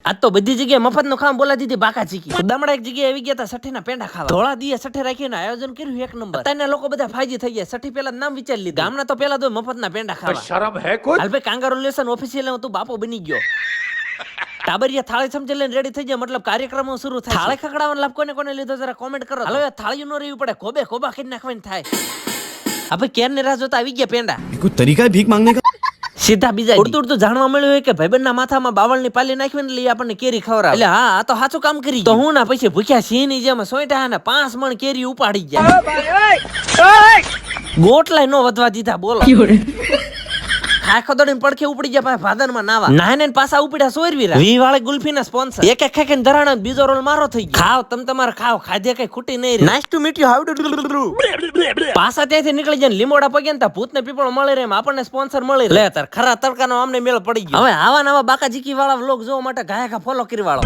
આજ તો બધી જગ્યાએ મફત નું ખાવા બોલા દીધી બાકા ચીકી. દામડા એક જગ્યાએ આવી ગયા હતા સઠી ના પેંડા ખાવા. ધોળા દીએ સઠે રાખીને આયોજન કર્યું એક નંબર. અત્યારના લોકો બધા ફાયજી થઈ ગયા. સઠી પેલા નામ વિચારી લીધું. ગામના તો પેલા તો મફત ના પેંડા ખાવા. શરમ હે કોઈ? હાલ ભાઈ કાંગારુલેશન ઓફિસિયલ તું બાપો બની ગયો. ટાબરિયા થાળી સમજી લઈને રેડી થઈ જાય, મતલબ કાર્યક્રમો શરૂ થાય. થાળી ખકડાવાનો લાભ કોને લીધો જરા કોમેન્ટ કરો. હાલો થાળી નો રહેવી પડે, ખોબે ખોબા કરી નાખવાની થાય. આપણે કેર ને રાહ જોતા આવી ગયા પેંડા. કોઈ તરીકા હે ભીખ માંગને કા? સીધા બીજા ઉડતું જાણવા મળ્યું હોય કે ભાઈબંધના માથામાં બાવળની પાલી નાખવી ને લઈ આપણને કેરી ખવડાવે. એટલે હા આ તો સાચું કામ કરી. તો હું ના પછી ભૂખ્યા સિંહ ની જેમ સોઈટા ને 5 મણ કેરી ઉપાડી ગયા. ગોટલાય નો વધવા દીધા બોલો. આખો દોડીને પડખે ઉપડી ગયા પાછા ભાદરમાં નાવા. નાને પાછા ઉપડ્યા સોરવીરા. વી વાળે ગુલ્ફીના સ્પોન્સર. એક એક ખાઈને ધરાણા બીજો રોલ મારો થઈ ગયો. ખાવ તમ તમારે ખાવ, ખાધે કઈ ખૂટી નહીં. Nice to meet you, how do. પાછા ત્યાંથી નીકળી જાય લીમોડા પગે ને ભૂતને પીપળો મળી રહે, આપણને સ્પોન્સર મળી રહે. લે તાર ખરા તડકાનો અમને મેળ પડી ગયો. હવે આવા નવા બાકા જીકી વાળા વ્લોગ જોવા માટે ઘાયા ફોલો કરી વાળો.